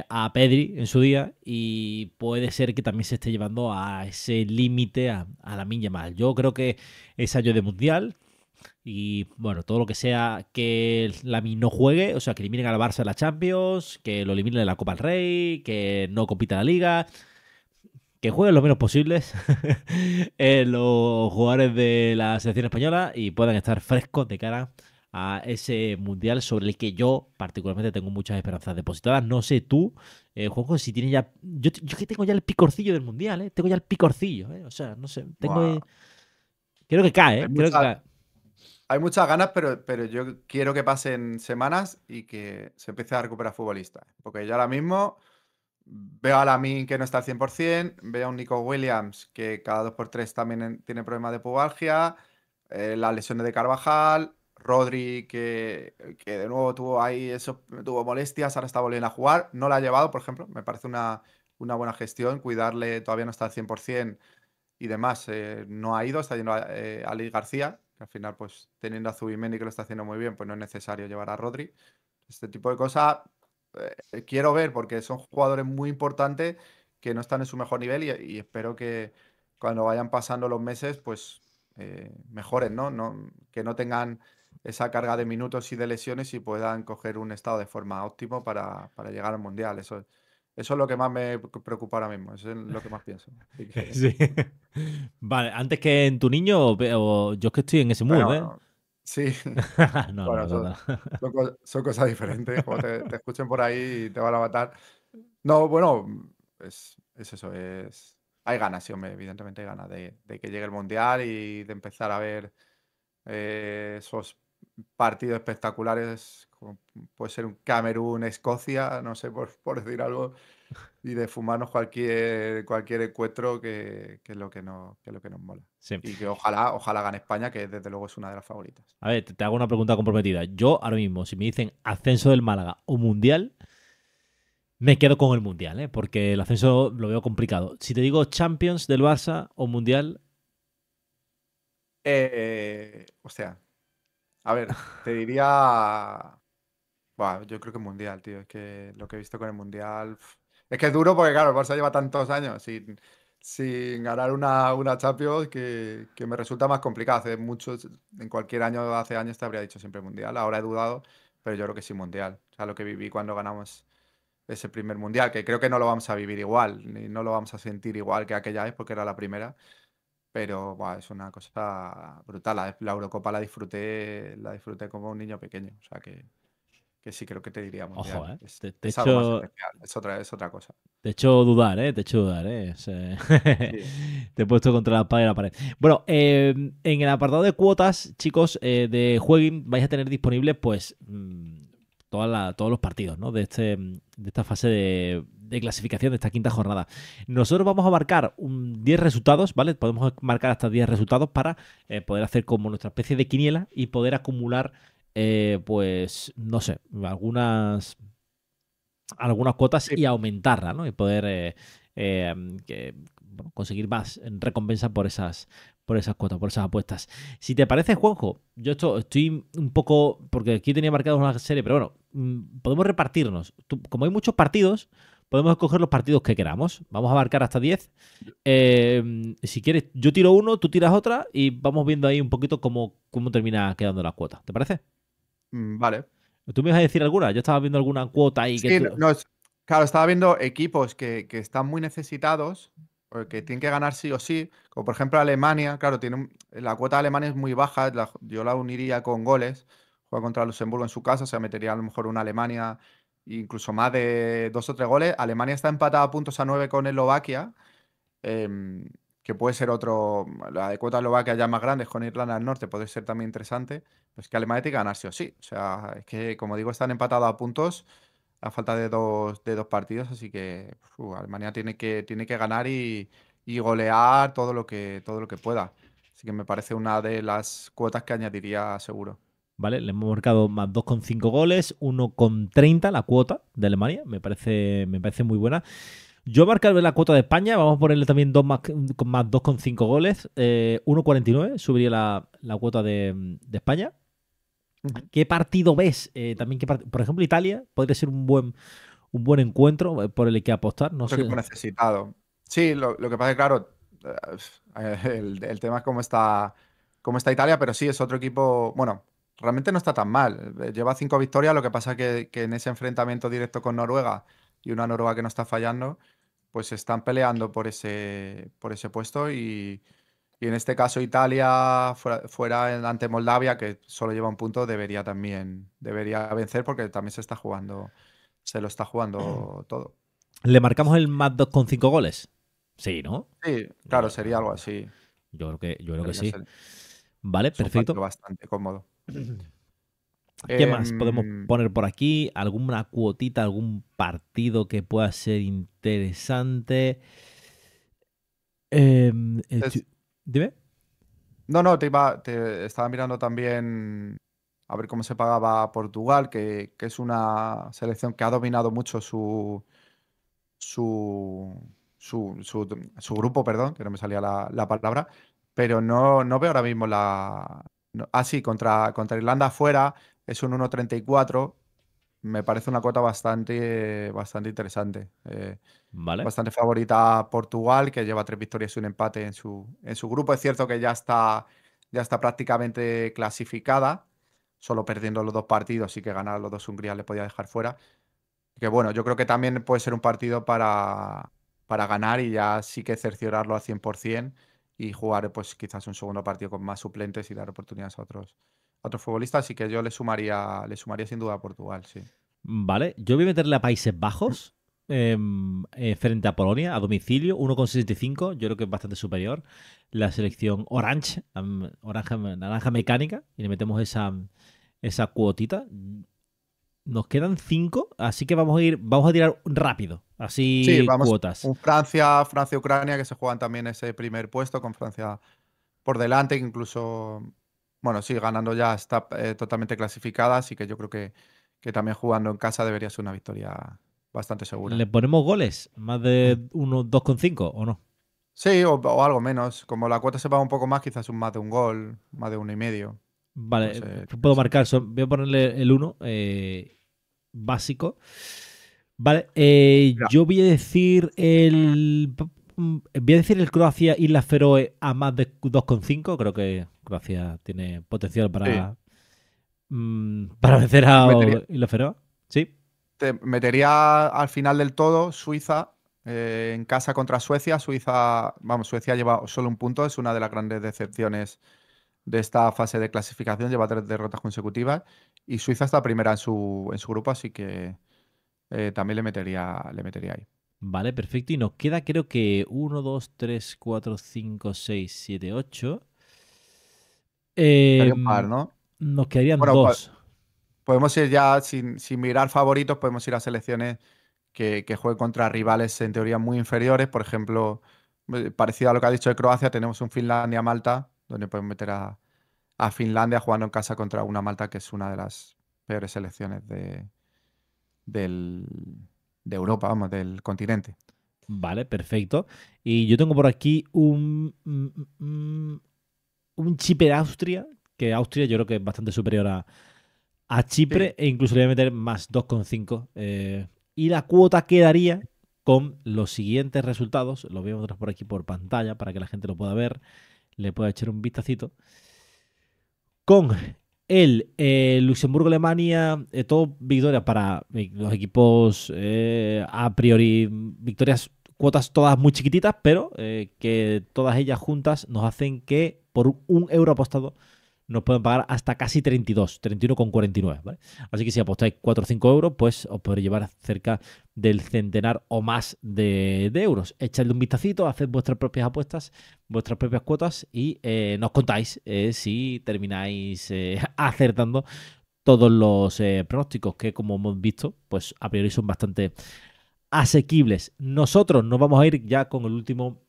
A Pedri en su día y puede ser que también se esté llevando a ese límite a Lamine Yamal. Yo creo que es año de mundial y bueno, todo lo que sea que Lamine no juegue, o sea, que eliminen al Barça de la Champions, que lo eliminen de la Copa del Rey, que no compita en la Liga, que jueguen lo menos posibles los jugadores de la selección española y puedan estar frescos de cara a ese mundial sobre el que yo particularmente tengo muchas esperanzas depositadas. No sé tú, Juanjo, si tienes ya... Yo que tengo ya el picorcillo del mundial, ¿eh? Tengo ya el picorcillo, ¿eh? O sea, no sé, tengo... Buah, Creo que cae, hay ¿eh? Creo que mucha- cae. hay muchas ganas, pero yo quiero que pasen semanas y que se empiece a recuperar futbolistas. Porque yo ahora mismo veo a Lamine que no está al 100%, veo a un Nico Williams que cada 2 por 3 también tiene problemas de pubalgia, las lesiones de Carvajal, Rodri que de nuevo tuvo molestias, ahora está volviendo a jugar, no la ha llevado, por ejemplo, me parece una buena gestión, cuidarle, todavía no está al 100% y demás, no ha ido, está yendo a Ali García, que al final pues teniendo a Zubimendi que lo está haciendo muy bien, pues no es necesario llevar a Rodri. Este tipo de cosas quiero ver porque son jugadores muy importantes que no están en su mejor nivel y espero que cuando vayan pasando los meses, pues mejoren, ¿no? Que no tengan esa carga de minutos y de lesiones y puedan coger un estado de forma óptimo para llegar al Mundial. Eso es lo que más me preocupa ahora mismo, eso es lo que más pienso. Así que, Sí. Vale, antes que en tu niño, o yo es que estoy en ese mood, ¿eh? bueno, sí, No, bueno, no, no, son, no. son cosas diferentes, como te escuchen por ahí y te van a matar. No, bueno, es eso, hay ganas, sí, hombre, evidentemente hay ganas de que llegue el Mundial y de empezar a ver esos partidos espectaculares, como puede ser un Camerún-Escocia, no sé, por decir algo, y de fumarnos cualquier encuentro que es lo que es lo que nos mola. Sí. Y que ojalá gane España, que desde luego es una de las favoritas. A ver, te hago una pregunta comprometida. Yo ahora mismo, si me dicen ascenso del Málaga o Mundial, me quedo con el Mundial, ¿eh? Porque el ascenso lo veo complicado. Si te digo Champions del Barça o Mundial, O sea, a ver, te diría. Buah, yo creo que Mundial, tío. Es que lo que he visto con el Mundial. Es que es duro porque, claro, el Barça lleva tantos años sin ganar una Champions que me resulta más complicado. Hace muchos, en cualquier año, hace años te habría dicho siempre Mundial. Ahora he dudado, pero yo creo que sí Mundial. O sea, lo que viví cuando ganamos ese primer Mundial, que creo que no lo vamos a vivir igual, ni no lo vamos a sentir igual que aquella vez porque era la primera. Pero buah, es una cosa brutal. La Eurocopa la disfruté como un niño pequeño. O sea que sí creo que te diría ojo, mundial. ¿eh? Es, Te es algo más echo, especial, es otra cosa. te echo dudar, ¿eh? Te echo dudar, ¿eh? Sí. Te he puesto contra la espada y la pared. Bueno, en el apartado de cuotas, chicos, de Jueguin vais a tener disponible, pues, todos los partidos, ¿no? De esta fase de clasificación, de esta quinta jornada. Nosotros vamos a marcar 10 resultados, ¿vale? Podemos marcar hasta 10 resultados para poder hacer como nuestra especie de quiniela y poder acumular, pues, no sé, algunas cuotas Sí, y aumentarla, ¿no? Y poder bueno, conseguir más en recompensa por esas cuotas, por esas apuestas. Si te parece, Juanjo, yo estoy un poco, porque aquí tenía marcado una serie, pero bueno, podemos repartirnos. Como hay muchos partidos, podemos escoger los partidos que queramos. Vamos a marcar hasta 10. Si quieres, yo tiro uno, tú tiras otra y vamos viendo ahí un poquito cómo termina quedando la cuota. ¿Te parece? vale. ¿Tú me ibas a decir alguna? Yo estaba viendo alguna cuota ahí que Sí, tú... no, claro, estaba viendo equipos que están muy necesitados, o que tienen que ganar sí o sí, como por ejemplo Alemania, claro, la cuota de Alemania es muy baja, yo la uniría con goles, juega contra Luxemburgo en su casa, o sea, metería a lo mejor una Alemania, incluso más de 2 o 3 goles. Alemania está empatada a puntos a 9 con Eslovaquia, em, que puede ser otro, la de cuota Eslovaquia ya más grande, con Irlanda del Norte, puede ser también interesante, pues que Alemania tiene que ganar sí o sí, o sea, es que como digo, están empatados a puntos a falta de dos partidos, así que Alemania tiene que ganar y golear todo lo que pueda. Así que me parece una de las cuotas que añadiría seguro. ¿Vale? Le hemos marcado más 2,5 goles, 1,30 la cuota de Alemania. Me parece muy buena. Yo marcaré la cuota de España. Vamos a ponerle también con más 2,5 goles. 1,49 subiría la cuota de España. Ujú. ¿Qué partido ves? También por ejemplo, Italia podría ser un buen encuentro por el que apostar. No Otro sé. equipo necesitado. Sí, lo que pasa es que, claro, el tema es cómo está Italia, pero sí, es otro equipo, bueno, realmente no está tan mal. Lleva 5 victorias, lo que pasa que en ese enfrentamiento directo con Noruega y una Noruega que no está fallando, pues están peleando por ese puesto y en este caso Italia ante Moldavia, que solo lleva un punto, debería vencer porque también se lo está jugando todo. ¿Le marcamos el más 2,5 goles? Sí, ¿no? Sí, claro, Yo, sería algo así. yo creo que Debería sí. ser. Vale, Es un partido perfecto. bastante cómodo. ¿Qué más podemos Em, poner por aquí? ¿Alguna cuotita, algún partido que pueda ser interesante? es- Dime. no, no, te estaba mirando también a ver cómo se pagaba Portugal, que es una selección que ha dominado mucho su, su grupo, perdón, que no me salía la palabra, pero no veo ahora mismo sí, contra Irlanda afuera es un 1,34. Me parece una cuota bastante interesante. Vale. Bastante favorita a Portugal, que lleva 3 victorias y un empate en su grupo. Es cierto que ya está prácticamente clasificada, solo perdiendo los 2 partidos y que ganar los dos Hungría le podía dejar fuera. Que bueno, yo creo que también puede ser un partido para ganar y ya sí que cerciorarlo al 100% y jugar pues quizás un segundo partido con más suplentes y dar oportunidades a otros futbolistas. Así que yo le sumaría sin duda a Portugal, sí. Vale. Yo voy a meterle a Países Bajos frente a Polonia, a domicilio, 1,65. Yo creo que es bastante superior. La selección Orange, naranja mecánica, y le metemos esa cuotita. Nos quedan 5, así que vamos a tirar rápido, Sí, así vamos, cuotas. un Francia-Ucrania que se juegan también ese primer puesto con Francia por delante, que incluso, bueno, sí, ganando ya está totalmente clasificada, así que yo creo que también jugando en casa debería ser una victoria bastante segura. ¿Le ponemos goles? ¿Más de 2,5 o no? Sí, o algo menos. Como la cuota se paga un poco más, quizás más de un gol, más de 1,5. Puede Vale, ser puedo marcar, interesante. voy a ponerle el 1 básico. Vale, Mira, yo voy a decir el Croacia Islas Feroe a más de 2,5. Creo que Croacia tiene potencial sí. para vencer Te a metería, Islas Feroe. Sí, te metería al final del todo Suiza en casa contra Suecia. Suecia lleva solo un punto, es una de las grandes decepciones de esta fase de clasificación, lleva 3 derrotas consecutivas y Suiza está primera en su grupo, así que también le metería ahí. vale, perfecto. Y nos queda, creo que 1, 2, 3, 4, 5, 6, 7, 8. Sería un par, ¿no? Nos quedarían Bueno, dos. podemos ir ya sin mirar favoritos, podemos ir a selecciones que jueguen contra rivales en teoría muy inferiores. Por ejemplo, parecido a lo que ha dicho de Croacia, tenemos un Finlandia-Malta, donde podemos meter a Finlandia jugando en casa contra una Malta que es una de las peores selecciones del, de Europa, vamos, del continente. Vale, perfecto. Y yo tengo por aquí un Chipre-Austria, que Austria yo creo que es bastante superior a Sí, Chipre e incluso le voy a meter más 2,5. Y la cuota quedaría con los siguientes resultados. Lo voy a mostrar por aquí por pantalla para que la gente lo pueda ver, le pueda echar un vistacito. Con el Luxemburgo-Alemania, todo victorias para los equipos a priori, victorias, cuotas todas muy chiquititas, pero que todas ellas juntas nos hacen que por un euro apostado nos pueden pagar hasta casi 32, 31,49, ¿vale? Así que si apostáis 4 o 5 euros, pues os podréis llevar cerca del centenar o más de euros. Echadle un vistacito, haced vuestras propias apuestas, vuestras propias cuotas y nos contáis si termináis acertando todos los pronósticos que, como hemos visto, pues a priori son bastante asequibles. Nosotros nos vamos a ir ya con el último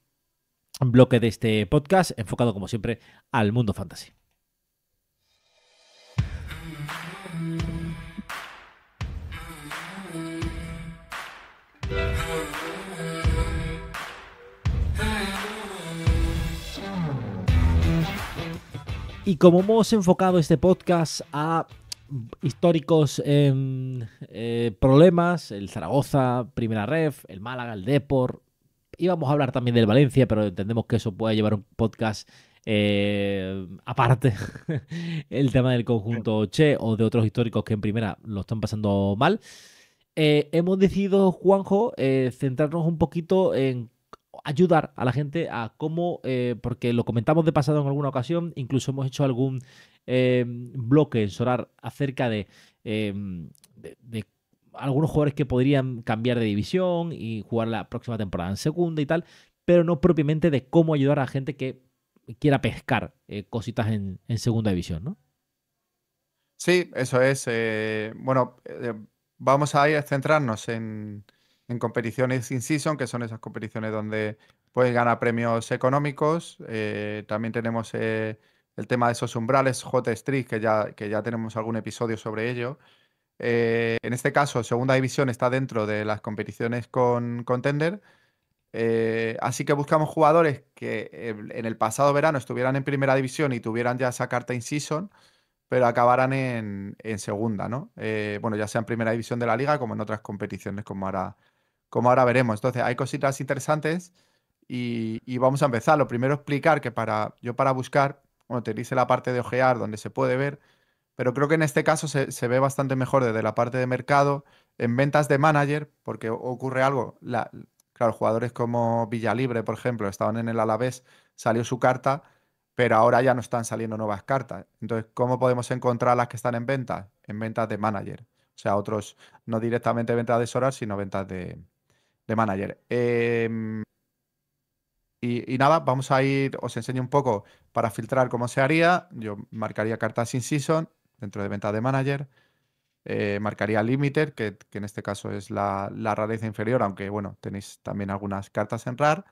bloque de este podcast, enfocado como siempre al mundo fantasy. Y como hemos enfocado este podcast a históricos problemas, el Zaragoza, Primera Ref, el Málaga, el Depor. Íbamos a hablar también del Valencia, pero entendemos que eso puede llevar un podcast aparte. El tema del conjunto Che o de otros históricos que en primera lo están pasando mal. Hemos decidido, Juanjo, centrarnos un poquito en ayudar a la gente a cómo, porque lo comentamos de pasado en alguna ocasión, incluso hemos hecho algún bloque en Sorar acerca de algunos jugadores que podrían cambiar de división y jugar la próxima temporada en segunda y tal, pero no propiamente de cómo ayudar a la gente que quiera pescar cositas en segunda división, ¿no? Sí, eso es. Bueno, vamos a ir a centrarnos en competiciones in-season, que son esas competiciones donde puedes ganar premios económicos. También tenemos el tema de esos umbrales, J-Street, que ya tenemos algún episodio sobre ello. En este caso, Segunda División está dentro de las competiciones con Contender. Así que buscamos jugadores que en el pasado verano estuvieran en Primera División y tuvieran ya esa carta in-season, pero acabaran en segunda, ¿no? Bueno, ya sea en primera división de la liga como en otras competiciones, como ahora veremos. Entonces, hay cositas interesantes y vamos a empezar. Lo primero, explicar que para buscar, bueno, te dice la parte de ojear donde se puede ver, pero creo que en este caso se ve bastante mejor desde la parte de mercado, en ventas de manager, porque ocurre algo. Claro, jugadores como Villalibre, por ejemplo, estaban en el Alavés, salió su carta, pero ahora ya no están saliendo nuevas cartas. Entonces, ¿cómo podemos encontrar las que están en venta? En ventas de manager. O sea, otros, no directamente ventas de Sorar, sino ventas de manager. Y nada, vamos a ir, os enseño un poco para filtrar cómo se haría. Yo marcaría cartas in season dentro de ventas de manager. Marcaría Limiter, que en este caso es la rareza inferior, aunque bueno, tenéis también algunas cartas en RAR.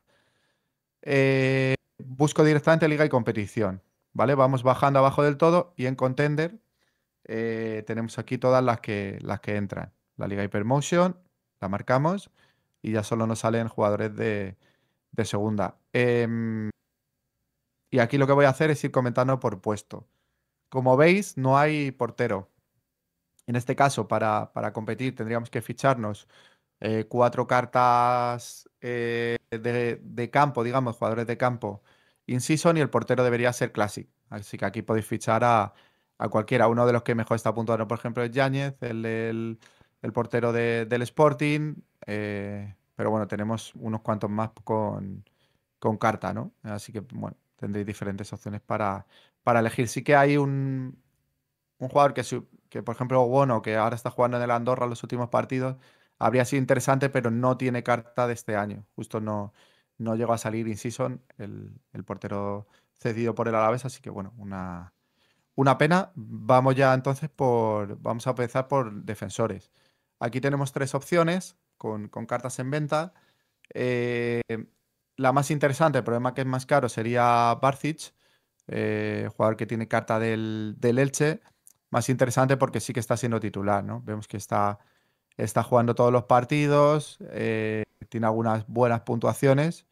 Busco directamente liga y competición, ¿vale? Vamos bajando abajo del todo y en Contender tenemos aquí todas las que entran. La liga Hypermotion, la marcamos y ya solo nos salen jugadores de segunda. Y aquí lo que voy a hacer es ir comentando por puesto. Como veis, no hay portero. En este caso, para competir, tendríamos que ficharnos 4 cartas de campo, digamos, jugadores de campo in-season y el portero debería ser Classic. Así que aquí podéis fichar a cualquiera. Uno de los que mejor está puntuando, por ejemplo, es Yáñez, el portero del Sporting. Pero bueno, tenemos unos cuantos más con carta, ¿no? Así que, bueno, tendréis diferentes opciones para elegir. Sí que hay un jugador que, por ejemplo, Bono, que ahora está jugando en el Andorra los últimos partidos, habría sido interesante, pero no tiene carta de este año. Justo no llegó a salir in-season el portero cedido por el Alavés, así que bueno, una pena. Vamos ya entonces vamos a empezar por defensores. Aquí tenemos 3 opciones con cartas en venta. Eh, la más interesante, el problema que es más caro, sería Barcic, jugador que tiene carta del Elche. Más interesante porque sí que está siendo titular, ¿no? Vemos que está jugando todos los partidos, tiene algunas buenas puntuaciones,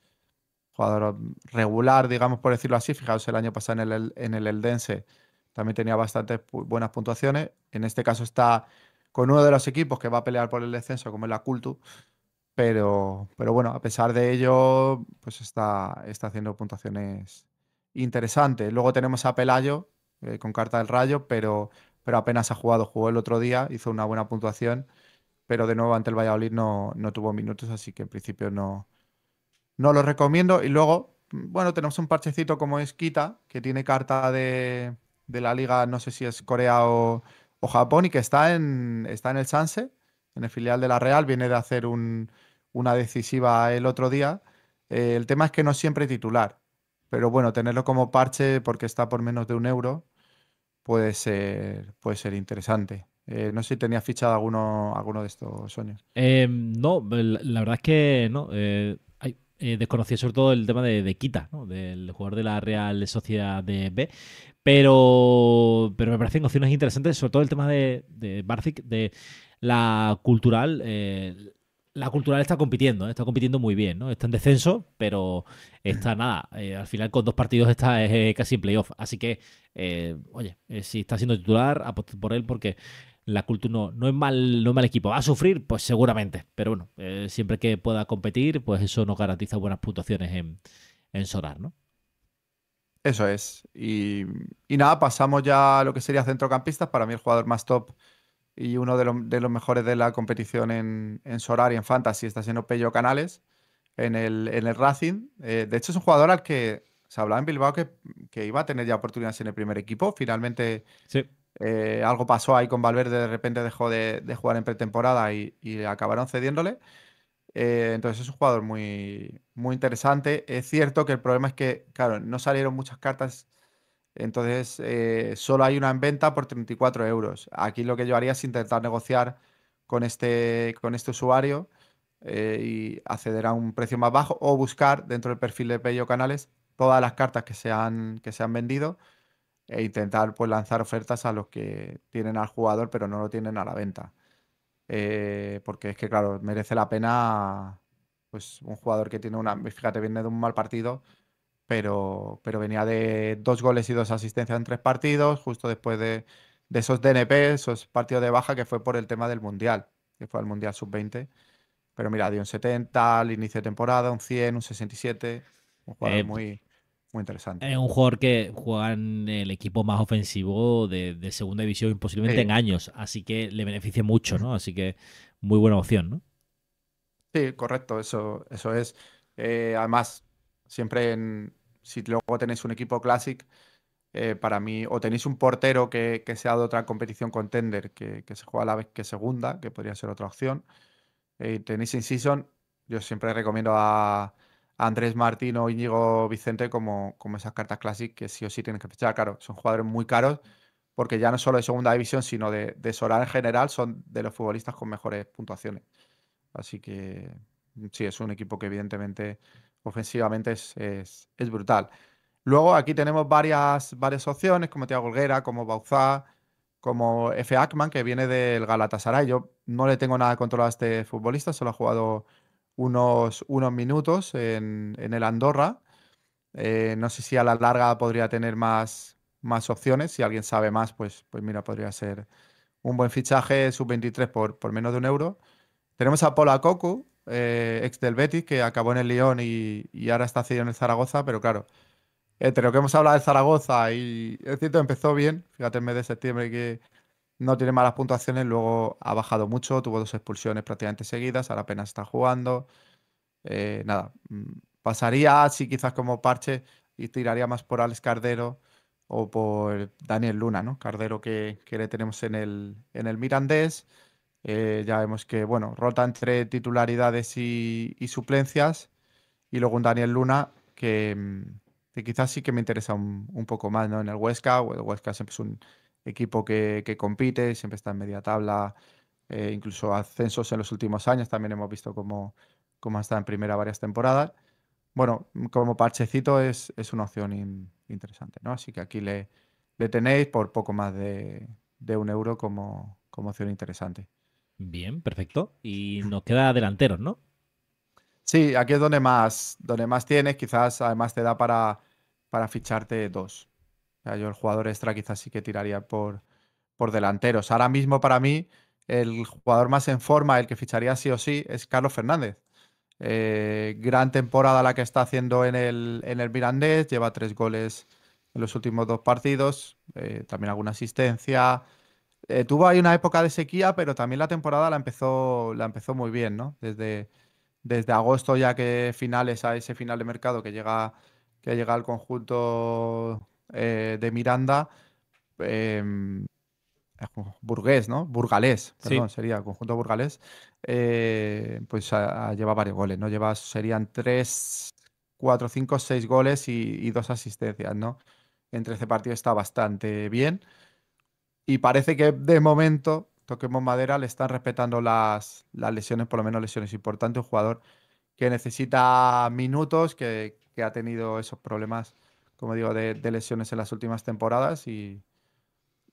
jugador regular, digamos por decirlo así. Fijaos, el año pasado en el Eldense también tenía bastantes buenas puntuaciones. En este caso está con uno de los equipos que va a pelear por el descenso, como es la Cultu, pero bueno, a pesar de ello, pues está haciendo puntuaciones interesantes. Luego tenemos a Pelayo, con carta del Rayo, pero apenas ha jugado. Jugó el otro día, hizo una buena puntuación, pero de nuevo ante el Valladolid no tuvo minutos, así que en principio no lo recomiendo. Y luego, bueno, tenemos un parchecito como es Kita, que tiene carta de la liga, no sé si es Corea o Japón, y que está en el Sanse, en el filial de la Real. Viene de hacer una decisiva el otro día. El tema es que no es siempre titular, pero bueno, tenerlo como parche porque está por menos de 1 euro puede ser interesante. No sé si tenía fichado alguno de estos sueños. No, la verdad es que no. Desconocía sobre todo el tema de Kita, ¿no? Del jugador de la Real Sociedad de B. Pero me parecen opciones interesantes, sobre todo el tema de Barcic, de la cultural. La Cultural está compitiendo, ¿eh? Está compitiendo muy bien, ¿no? Está en descenso, pero está nada. Al final con 2 partidos está casi en playoff. Así que, oye, si está siendo titular, apuesto por él porque la Cultural no es mal equipo. ¿Va a sufrir? Pues seguramente. Pero bueno, siempre que pueda competir, pues eso nos garantiza buenas puntuaciones en Solar, ¿no? Eso es. Y nada, pasamos ya a lo que sería centrocampistas. Para mí el jugador más top y uno de los mejores de la competición en Solar y en Fantasy está siendo Pello Canales en el Racing. De hecho, es un jugador al que se hablaba en Bilbao que iba a tener ya oportunidades en el primer equipo. Finalmente Sí. algo pasó ahí con Valverde, de repente dejó de jugar en pretemporada y acabaron cediéndole. Entonces es un jugador muy, muy interesante. Es cierto que el problema es que, claro, no salieron muchas cartas, entonces solo hay una en venta por 34 euros. Aquí lo que yo haría es intentar negociar con este usuario y acceder a un precio más bajo o buscar dentro del perfil de Pello Canales todas las cartas que se han vendido e intentar pues lanzar ofertas a los que tienen al jugador pero no lo tienen a la venta. Porque es que, claro, merece la pena pues un jugador que tiene fíjate, viene de un mal partido, pero venía de 2 goles y 2 asistencias en 3 partidos, justo después de esos DNP, esos partidos de baja que fue por el tema del Mundial, que fue el Mundial Sub-20. Pero mira, dio un 70 al inicio de temporada, un 100, un 67, un jugador Eh, muy, muy interesante. Es un jugador que juega en el equipo más ofensivo de segunda división posiblemente en Sí. años, así que le beneficia mucho, ¿no? Así que muy buena opción, ¿no? Sí, correcto, eso es. Además, siempre si luego tenéis un equipo Classic, para mí, o tenéis un portero que sea de otra competición contender que se juega a la vez que segunda, que podría ser otra opción. Tenéis in season, yo siempre recomiendo a Andrés Martín o Íñigo Vicente como esas cartas Classic que sí o sí tienen que fichar. Claro, son jugadores muy caros porque ya no solo de segunda división, sino de Solar en general, son de los futbolistas con mejores puntuaciones. Así que sí, es un equipo que evidentemente ofensivamente es brutal. Luego aquí tenemos varias opciones, como Thiago Helguera, como Bauzá, como F. Ackman, que viene del Galatasaray. Yo no le tengo nada controlado a este futbolista, solo ha jugado unos minutos en el Andorra. No sé si a la larga podría tener más opciones. Si alguien sabe más, pues mira, podría ser un buen fichaje sub-23 por menos de 1 euro. Tenemos a Paula Cocu, ex del Betis, que acabó en el Lyon y ahora está cedido en el Zaragoza, pero claro, entre lo que hemos hablado del Zaragoza y es cierto, empezó bien, fíjate, el mes de septiembre que no tiene malas puntuaciones, luego ha bajado mucho, tuvo 2 expulsiones prácticamente seguidas, ahora apenas está jugando. Nada, pasaría así quizás como parche y tiraría más por Alex Cardero o por Daniel Luna, ¿no? Cardero que le tenemos en el Mirandés. Ya vemos que, bueno, rota entre titularidades y suplencias. Y luego un Daniel Luna que quizás sí que me interesa un poco más, ¿no? En el Huesca, o el Huesca siempre es un equipo que compite, siempre está en media tabla, incluso ascensos en los últimos años, también hemos visto cómo ha estado en primera varias temporadas. Bueno, como parchecito es una opción interesante, ¿no? Así que aquí le tenéis por poco más de 1 euro como opción interesante. Bien, perfecto. Y nos queda delanteros, ¿no? Sí, aquí es donde más tienes, quizás además te da para ficharte dos. O sea, yo el jugador extra quizás sí que tiraría por delanteros. Ahora mismo para mí el jugador más en forma, el que ficharía sí o sí, es Carlos Fernández. Gran temporada la que está haciendo en el Mirandés, lleva 3 goles en los últimos 2 partidos, también alguna asistencia. Tuvo ahí una época de sequía, pero también la temporada la empezó muy bien, ¿no? Desde agosto ya que finales a ese final de mercado que llega al conjunto de Miranda, em, burgués, ¿no? Burgalés, perdón, Sí. sería conjunto burgalés, pues lleva varios goles, ¿no? Serían 3, 4, 5, 6 goles y 2 asistencias, ¿no? En 13 partidos está bastante bien. Y parece que de momento, toquemos madera, le están respetando las lesiones, por lo menos lesiones importantes. Un jugador que necesita minutos, que ha tenido esos problemas, como digo, de lesiones en las últimas temporadas y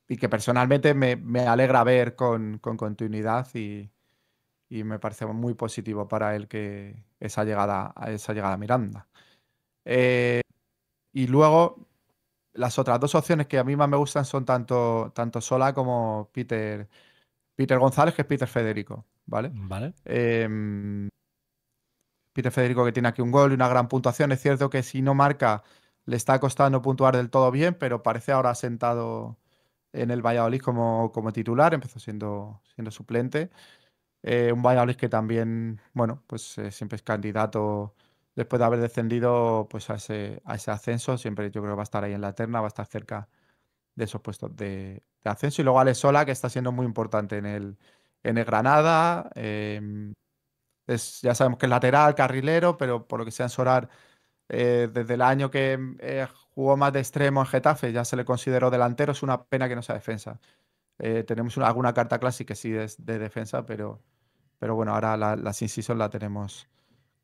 que personalmente me alegra ver con continuidad y me parece muy positivo para él que esa llegada a Miranda. Y luego, las otras dos opciones que a mí más me gustan son tanto Solá como Peter González, que es Peter Federico, ¿vale? Vale. Peter Federico, que tiene aquí un gol y una gran puntuación. Es cierto que si no marca le está costando puntuar del todo bien, pero parece ahora sentado en el Valladolid como titular. Empezó siendo suplente. Un Valladolid que también, bueno, pues siempre es candidato después de haber descendido pues a ese ascenso. Siempre yo creo que va a estar ahí en la terna, va a estar cerca de esos puestos de ascenso. Y luego Alex Sola, que está siendo muy importante en el Granada. Ya sabemos que es lateral, carrilero, pero por lo que sea en Solar, desde el año que jugó más de extremo en Getafe, ya se le consideró delantero. Es una pena que no sea defensa. Tenemos alguna carta clásica que sí es de defensa, pero bueno, ahora la Sin Season la tenemos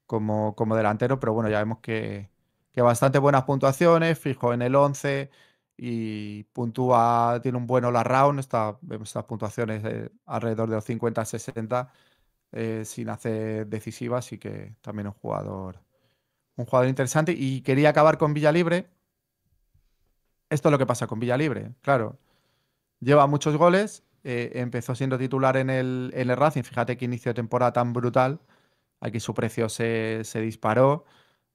como delantero, pero bueno, ya vemos que bastante buenas puntuaciones, fijo en el 11 y puntúa, tiene un buen all-around. Vemos estas puntuaciones alrededor de los 50-60, sin hacer decisivas, así que también un jugador interesante. Y quería acabar con Villalibre. Esto es lo que pasa con Villalibre, claro. Lleva muchos goles, empezó siendo titular en el Racing, fíjate qué inicio de temporada tan brutal. Aquí su precio se disparó,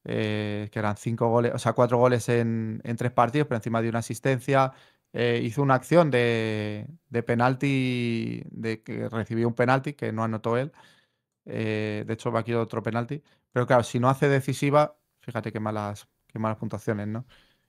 que eran 5 goles, o sea, 4 goles en 3 partidos, pero encima de una asistencia. Hizo una acción de penalti, de que recibió un penalti que no anotó él. De hecho, va aquí otro penalti. Pero claro, si no hace decisiva, fíjate qué malas puntuaciones, ¿no?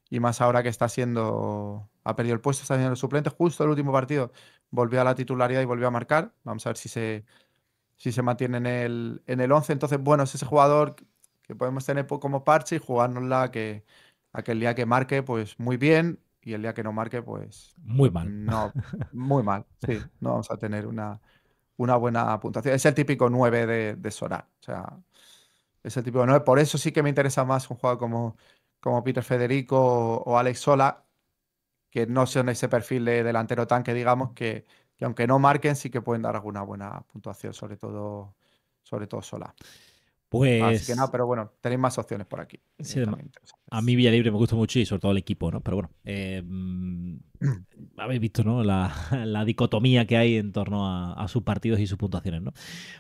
Y más ahora que ha perdido el puesto, está siendo el suplente. Justo el último partido volvió a la titularidad y volvió a marcar. Vamos a ver si se mantiene en el 11. Entonces, bueno, es ese jugador que podemos tener como parche y jugárnosla que aquel día que marque, pues muy bien, y el día que no marque, pues Muy mal. no, muy mal. Sí, no vamos a tener una buena puntuación. Es el típico 9 de Solar. O sea, es el típico 9. Por eso sí que me interesa más un jugador como Peter Federico o Alex Sola, que no son ese perfil de delantero tanque, digamos, que aunque no marquen, sí que pueden dar alguna buena puntuación, sobre todo Sola. Así que nada, Pues pero bueno, tenéis más opciones por aquí. sí, También a mí interesantes. Villalibre me gusta mucho y sobre todo el equipo, ¿no? Pero bueno, habéis visto, ¿no? La dicotomía que hay en torno a sus partidos y sus puntuaciones, ¿no?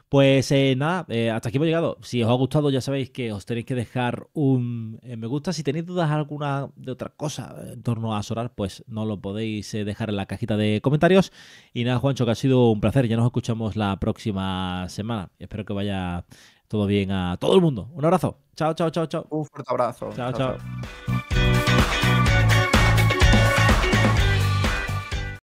Pues nada, hasta aquí hemos llegado. Si os ha gustado, ya sabéis que os tenéis que dejar un me gusta. Si tenéis dudas alguna de otra cosa en torno a Solar, pues no lo podéis dejar en la cajita de comentarios. Y nada, Juancho, que ha sido un placer. Ya nos escuchamos la próxima semana. Espero que vaya todo bien a todo el mundo. Un abrazo. Chao, chao, chao, chao. Un fuerte abrazo. Chao, Chao, chao. chao.